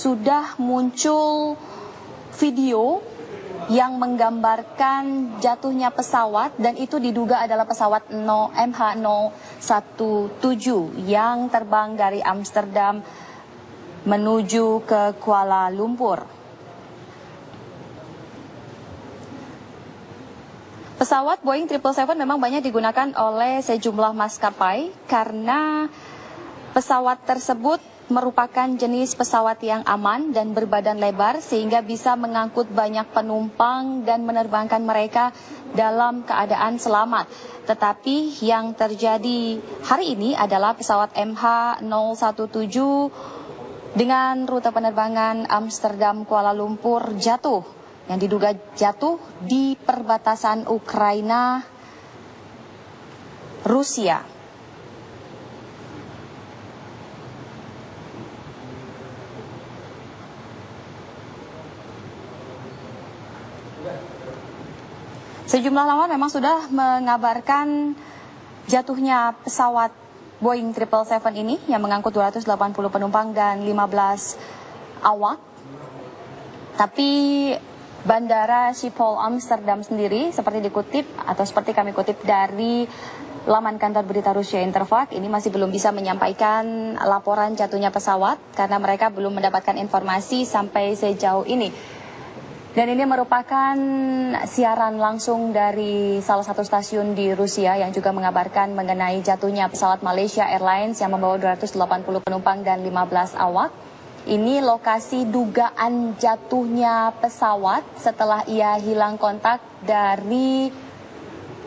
sudah muncul video yang menggambarkan jatuhnya pesawat dan itu diduga adalah pesawat MH017 yang terbang dari Amsterdam menuju ke Kuala Lumpur. Pesawat Boeing 777 memang banyak digunakan oleh sejumlah maskapai karena pesawat tersebut merupakan jenis pesawat yang aman dan berbadan lebar sehingga bisa mengangkut banyak penumpang dan menerbangkan mereka dalam keadaan selamat. Tetapi yang terjadi hari ini adalah pesawat MH017 dengan rute penerbangan Amsterdam Kuala Lumpur jatuh, yang diduga jatuh di perbatasan Ukraina Rusia. Sejumlah laman memang sudah mengabarkan jatuhnya pesawat Boeing 777 ini yang mengangkut 280 penumpang dan 15 awak. Tapi Bandara Schiphol Amsterdam sendiri seperti dikutip atau seperti kami kutip dari laman kantor berita Rusia Interfax, ini masih belum bisa menyampaikan laporan jatuhnya pesawat karena mereka belum mendapatkan informasi sampai sejauh ini. Dan ini merupakan siaran langsung dari salah satu stasiun di Rusia yang juga mengabarkan mengenai jatuhnya pesawat Malaysia Airlines yang membawa 280 penumpang dan 15 awak. Ini lokasi dugaan jatuhnya pesawat setelah ia hilang kontak dari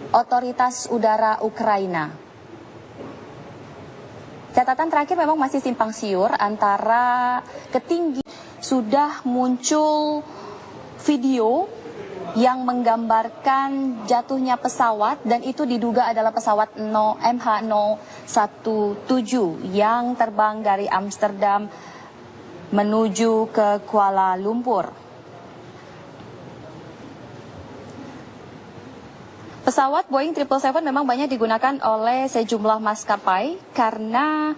otoritas udara Ukraina. Catatan terakhir memang masih simpang siur antara ketinggian. Sudah muncul video yang menggambarkan jatuhnya pesawat dan itu diduga adalah pesawat MH017 yang terbang dari Amsterdam menuju ke Kuala Lumpur. Pesawat Boeing 777 memang banyak digunakan oleh sejumlah maskapai karena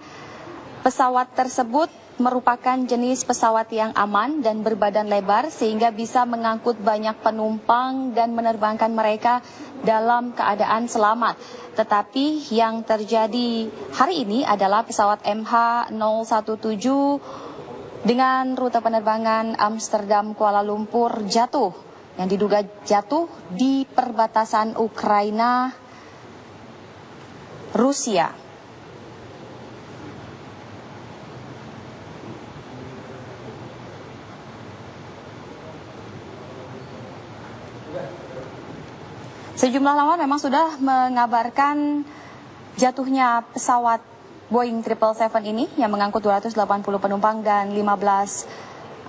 pesawat tersebut merupakan jenis pesawat yang aman dan berbadan lebar sehingga bisa mengangkut banyak penumpang dan menerbangkan mereka dalam keadaan selamat. Tetapi yang terjadi hari ini adalah pesawat MH017 dengan rute penerbangan Amsterdam Kuala Lumpur jatuh, yang diduga jatuh di perbatasan Ukraina Rusia. Sejumlah laman memang sudah mengabarkan jatuhnya pesawat Boeing 777 ini yang mengangkut 280 penumpang dan 15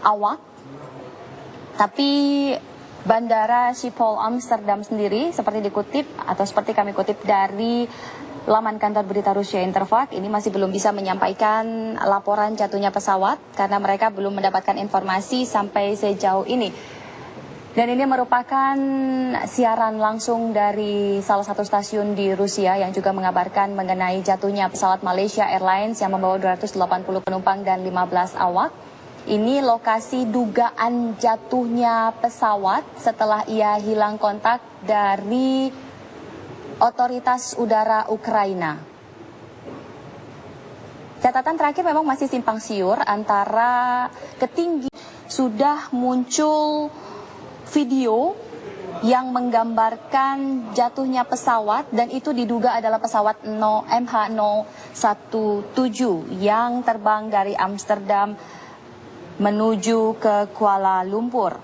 awak. Tapi Bandara Schiphol Amsterdam sendiri seperti dikutip atau seperti kami kutip dari laman kantor berita Rusia Interfax, ini masih belum bisa menyampaikan laporan jatuhnya pesawat karena mereka belum mendapatkan informasi sampai sejauh ini. Dan ini merupakan siaran langsung dari salah satu stasiun di Rusia yang juga mengabarkan mengenai jatuhnya pesawat Malaysia Airlines yang membawa 280 penumpang dan 15 awak. Ini lokasi dugaan jatuhnya pesawat setelah ia hilang kontak dari otoritas udara Ukraina. Catatan terakhir memang masih simpang siur antara ketinggian. Sudah muncul video yang menggambarkan jatuhnya pesawat dan itu diduga adalah pesawat MH017 yang terbang dari Amsterdam menuju ke Kuala Lumpur.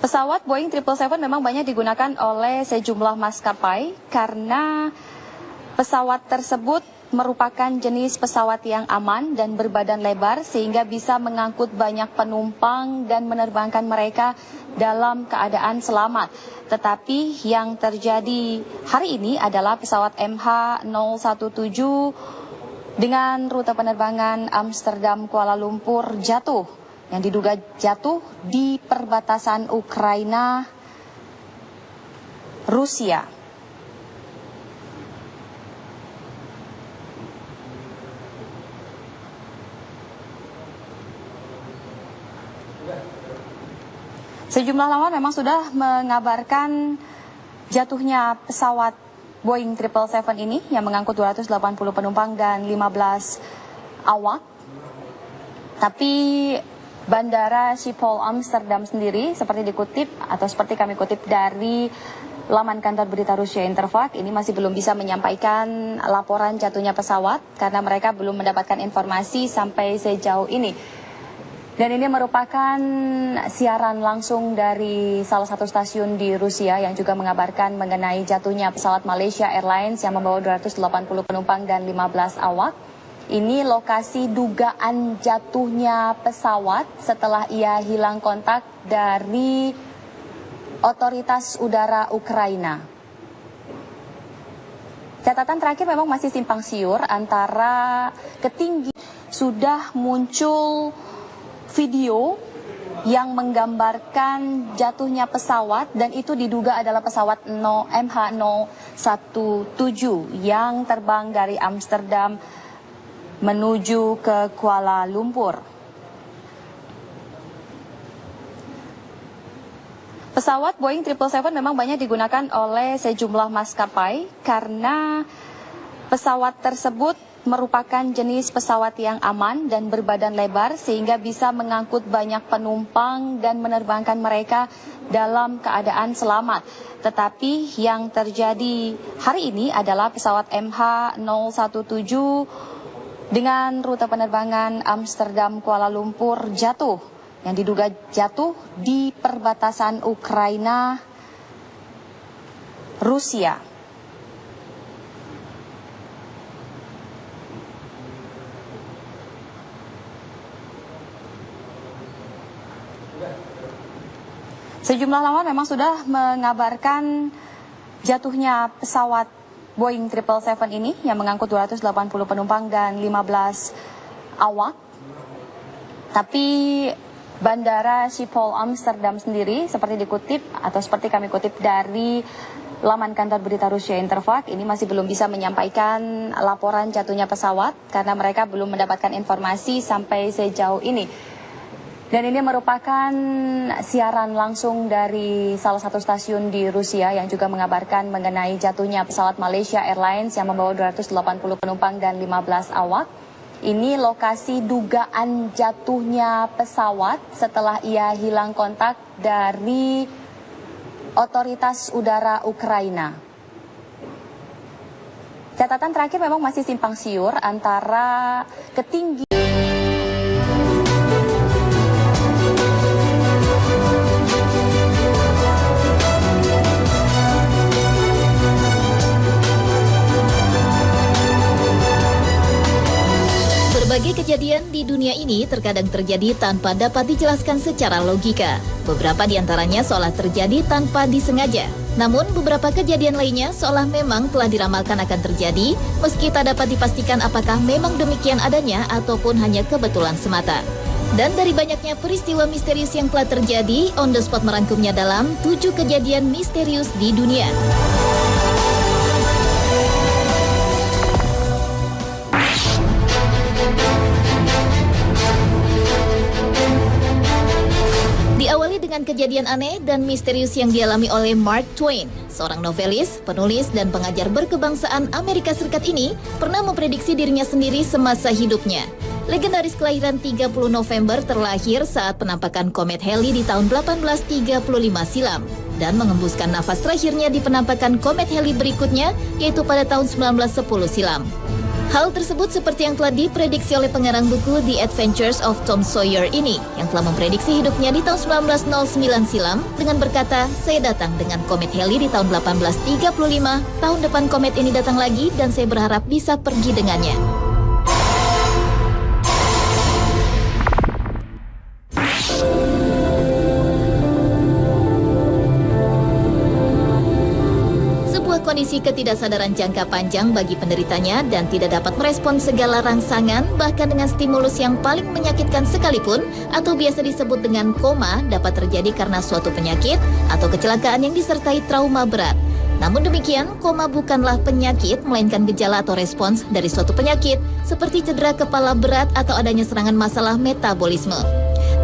Pesawat Boeing 777 memang banyak digunakan oleh sejumlah maskapai karena pesawat tersebut merupakan jenis pesawat yang aman dan berbadan lebar sehingga bisa mengangkut banyak penumpang dan menerbangkan mereka dalam keadaan selamat. Tetapi yang terjadi hari ini adalah pesawat MH017 dengan rute penerbangan Amsterdam Kuala Lumpur jatuh, yang diduga jatuh di perbatasan Ukraina Rusia. Sejumlah laman memang sudah mengabarkan jatuhnya pesawat Boeing 777 ini yang mengangkut 280 penumpang dan 15 awak. Tapi Bandara Schiphol Amsterdam sendiri seperti dikutip atau seperti kami kutip dari laman kantor berita Rusia Interfax ini masih belum bisa menyampaikan laporan jatuhnya pesawat karena mereka belum mendapatkan informasi sampai sejauh ini. Dan ini merupakan siaran langsung dari salah satu stasiun di Rusia yang juga mengabarkan mengenai jatuhnya pesawat Malaysia Airlines yang membawa 280 penumpang dan 15 awak. Ini lokasi dugaan jatuhnya pesawat setelah ia hilang kontak dari otoritas udara Ukraina. Catatan terakhir memang masih simpang siur antara ketinggian. Sudah muncul video yang menggambarkan jatuhnya pesawat dan itu diduga adalah pesawat MH017 yang terbang dari Amsterdam menuju ke Kuala Lumpur. Pesawat Boeing 777 memang banyak digunakan oleh sejumlah maskapai karena pesawat tersebut merupakan jenis pesawat yang aman dan berbadan lebar sehingga bisa mengangkut banyak penumpang dan menerbangkan mereka dalam keadaan selamat. Tetapi yang terjadi hari ini adalah pesawat MH017 dengan rute penerbangan Amsterdam Kuala Lumpur jatuh, yang diduga jatuh di perbatasan Ukraina Rusia. Sejumlah laman memang sudah mengabarkan jatuhnya pesawat Boeing 777 ini yang mengangkut 280 penumpang dan 15 awak. Tapi Bandara Schiphol Amsterdam sendiri seperti dikutip atau seperti kami kutip dari laman kantor berita Rusia Interfax ini masih belum bisa menyampaikan laporan jatuhnya pesawat karena mereka belum mendapatkan informasi sampai sejauh ini. Dan ini merupakan siaran langsung dari salah satu stasiun di Rusia yang juga mengabarkan mengenai jatuhnya pesawat Malaysia Airlines yang membawa 280 penumpang dan 15 awak. Ini lokasi dugaan jatuhnya pesawat setelah ia hilang kontak dari otoritas udara Ukraina. Catatan terakhir memang masih simpang siur antara ketinggian. Berbagai kejadian di dunia ini terkadang terjadi tanpa dapat dijelaskan secara logika. Beberapa di antaranya seolah terjadi tanpa disengaja. Namun beberapa kejadian lainnya seolah memang telah diramalkan akan terjadi, meski tak dapat dipastikan apakah memang demikian adanya ataupun hanya kebetulan semata. Dan dari banyaknya peristiwa misterius yang telah terjadi, On The Spot merangkumnya dalam 7 kejadian misterius di dunia. Diawali dengan kejadian aneh dan misterius yang dialami oleh Mark Twain. Seorang novelis, penulis, dan pengajar berkebangsaan Amerika Serikat ini pernah memprediksi dirinya sendiri semasa hidupnya. Legendaris kelahiran 30 November terlahir saat penampakan komet Halley di tahun 1835 silam dan mengembuskan nafas terakhirnya di penampakan komet Halley berikutnya, yaitu pada tahun 1910 silam. Hal tersebut seperti yang telah diprediksi oleh pengarang buku The Adventures of Tom Sawyer ini, yang telah memprediksi hidupnya di tahun 1909 silam dengan berkata, "Saya datang dengan komet Halley di tahun 1835, tahun depan komet ini datang lagi dan saya berharap bisa pergi dengannya." Kondisi ketidaksadaran jangka panjang bagi penderitanya dan tidak dapat merespon segala rangsangan, bahkan dengan stimulus yang paling menyakitkan sekalipun, atau biasa disebut dengan koma, dapat terjadi karena suatu penyakit atau kecelakaan yang disertai trauma berat. Namun demikian, koma bukanlah penyakit, melainkan gejala atau respons dari suatu penyakit, seperti cedera kepala berat atau adanya serangan masalah metabolisme.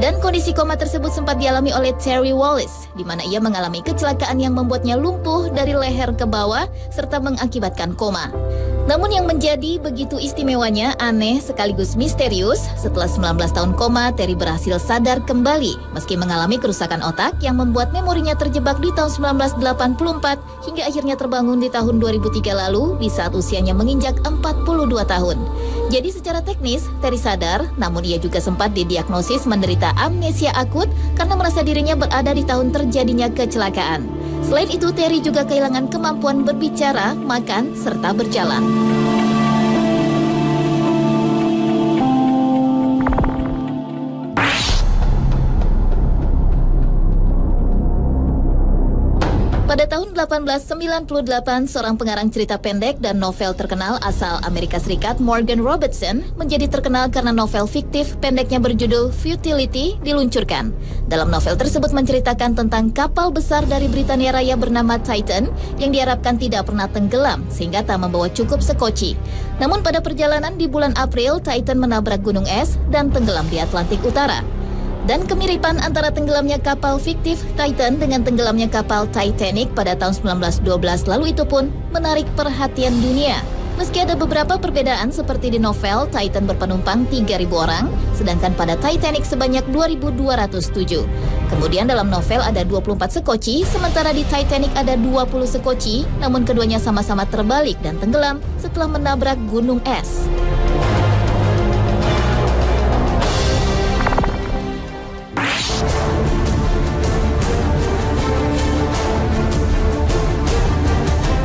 Dan kondisi koma tersebut sempat dialami oleh Terry Wallace, di mana ia mengalami kecelakaan yang membuatnya lumpuh dari leher ke bawah serta mengakibatkan koma. Namun yang menjadi begitu istimewanya, aneh sekaligus misterius, setelah 19 tahun koma, Terry berhasil sadar kembali meski mengalami kerusakan otak yang membuat memorinya terjebak di tahun 1984 hingga akhirnya terbangun di tahun 2003 lalu di saat usianya menginjak 42 tahun. Jadi secara teknis, Terry sadar, namun ia juga sempat didiagnosis menderita amnesia akut karena merasa dirinya berada di tahun terjadinya kecelakaan. Selain itu, Terry juga kehilangan kemampuan berbicara, makan, serta berjalan. Pada tahun 1898, seorang pengarang cerita pendek dan novel terkenal asal Amerika Serikat, Morgan Robertson, menjadi terkenal karena novel fiktif pendeknya berjudul Futility diluncurkan. Dalam novel tersebut menceritakan tentang kapal besar dari Britania Raya bernama Titan yang diharapkan tidak pernah tenggelam sehingga tak membawa cukup sekoci. Namun pada perjalanan di bulan April, Titan menabrak gunung es dan tenggelam di Atlantik Utara. Dan kemiripan antara tenggelamnya kapal fiktif Titan dengan tenggelamnya kapal Titanic pada tahun 1912 lalu itu pun menarik perhatian dunia. Meski ada beberapa perbedaan seperti di novel, Titan berpenumpang 3.000 orang, sedangkan pada Titanic sebanyak 2.207. Kemudian dalam novel ada 24 sekoci, sementara di Titanic ada 20 sekoci, namun keduanya sama-sama terbalik dan tenggelam setelah menabrak gunung es.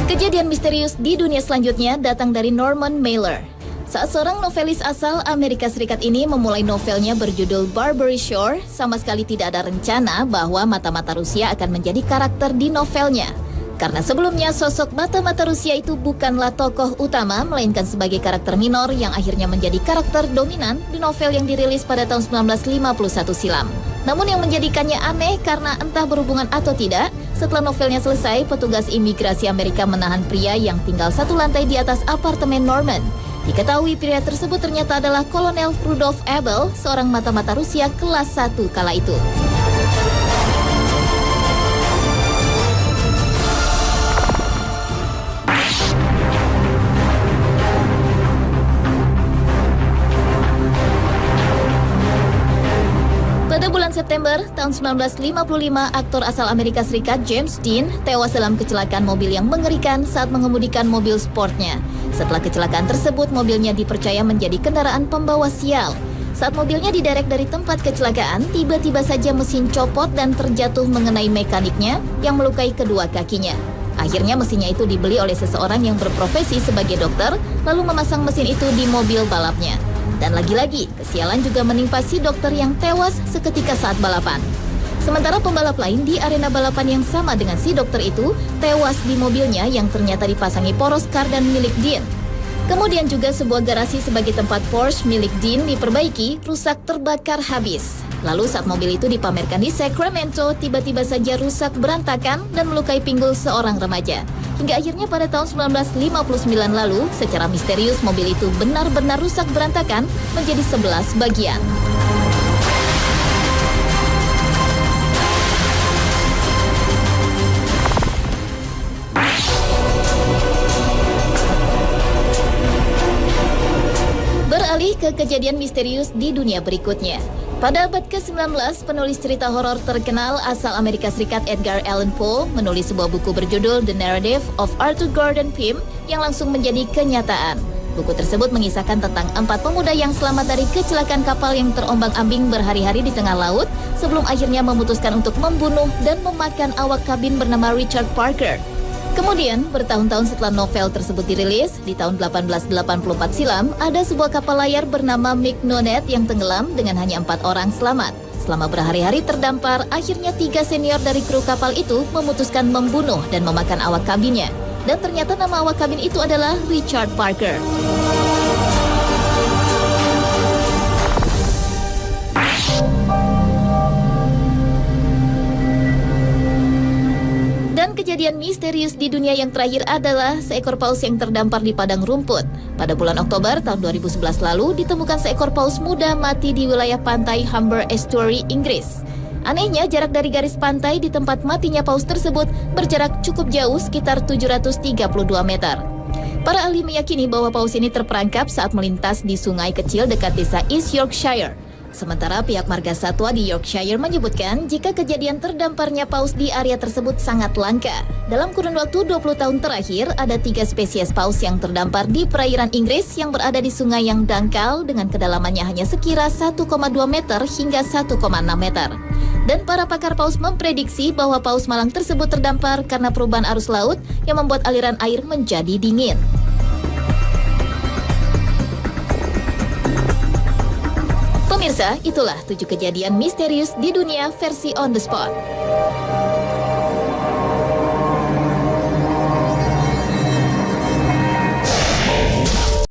Kejadian misterius di dunia selanjutnya datang dari Norman Mailer. Saat seorang novelis asal Amerika Serikat ini memulai novelnya berjudul Barbary Shore, sama sekali tidak ada rencana bahwa mata-mata Rusia akan menjadi karakter di novelnya. Karena sebelumnya sosok mata-mata Rusia itu bukanlah tokoh utama, melainkan sebagai karakter minor yang akhirnya menjadi karakter dominan di novel yang dirilis pada tahun 1951 silam. Namun yang menjadikannya aneh karena entah berhubungan atau tidak, setelah novelnya selesai, petugas imigrasi Amerika menahan pria yang tinggal satu lantai di atas apartemen Norman. Diketahui pria tersebut ternyata adalah Kolonel Rudolf Abel, seorang mata-mata Rusia kelas 1 kala itu. Pada bulan September tahun 1955, aktor asal Amerika Serikat James Dean tewas dalam kecelakaan mobil yang mengerikan saat mengemudikan mobil sportnya. Setelah kecelakaan tersebut, mobilnya dipercaya menjadi kendaraan pembawa sial. Saat mobilnya diderek dari tempat kecelakaan, tiba-tiba saja mesin copot dan terjatuh mengenai mekaniknya yang melukai kedua kakinya. Akhirnya mesinnya itu dibeli oleh seseorang yang berprofesi sebagai dokter, lalu memasang mesin itu di mobil balapnya. Dan lagi-lagi, kesialan juga menimpa si dokter yang tewas seketika saat balapan. Sementara pembalap lain di arena balapan yang sama dengan si dokter itu tewas di mobilnya yang ternyata dipasangi poros kardan milik Dean. Kemudian juga sebuah garasi sebagai tempat Porsche milik Dean diperbaiki, rusak terbakar habis. Lalu saat mobil itu dipamerkan di Sacramento, tiba-tiba saja rusak berantakan dan melukai pinggul seorang remaja. Hingga akhirnya pada tahun 1959 lalu, secara misterius mobil itu benar-benar rusak berantakan menjadi 11 bagian. Beralih ke kejadian misterius di dunia berikutnya. Pada abad ke-19, penulis cerita horor terkenal asal Amerika Serikat Edgar Allan Poe menulis sebuah buku berjudul The Narrative of Arthur Gordon Pym yang langsung menjadi kenyataan. Buku tersebut mengisahkan tentang 4 pemuda yang selamat dari kecelakaan kapal yang terombang-ambing berhari-hari di tengah laut sebelum akhirnya memutuskan untuk membunuh dan memakan awak kabin bernama Richard Parker. Kemudian, bertahun-tahun setelah novel tersebut dirilis, di tahun 1884 silam, ada sebuah kapal layar bernama Mignonet yang tenggelam dengan hanya 4 orang selamat. Selama berhari-hari terdampar, akhirnya 3 senior dari kru kapal itu memutuskan membunuh dan memakan awak kabinnya. Dan ternyata nama awak kabin itu adalah Richard Parker. kejadian misterius di dunia yang terakhir adalah seekor paus yang terdampar di padang rumput. Pada bulan Oktober tahun 2011 lalu, ditemukan seekor paus muda mati di wilayah pantai Humber Estuary, Inggris. Anehnya, jarak dari garis pantai di tempat matinya paus tersebut berjarak cukup jauh, sekitar 732 meter. Para ahli meyakini bahwa paus ini terperangkap saat melintas di sungai kecil dekat desa East Yorkshire. Sementara pihak marga satwa di Yorkshire menyebutkan jika kejadian terdamparnya paus di area tersebut sangat langka. Dalam kurun waktu 20 tahun terakhir, ada 3 spesies paus yang terdampar di perairan Inggris yang berada di sungai yang dangkal dengan kedalamannya hanya sekira 1,2 meter hingga 1,6 meter. Dan para pakar paus memprediksi bahwa paus malang tersebut terdampar karena perubahan arus laut yang membuat aliran air menjadi dingin. Pemirsa, itulah 7 kejadian misterius di dunia versi On The Spot.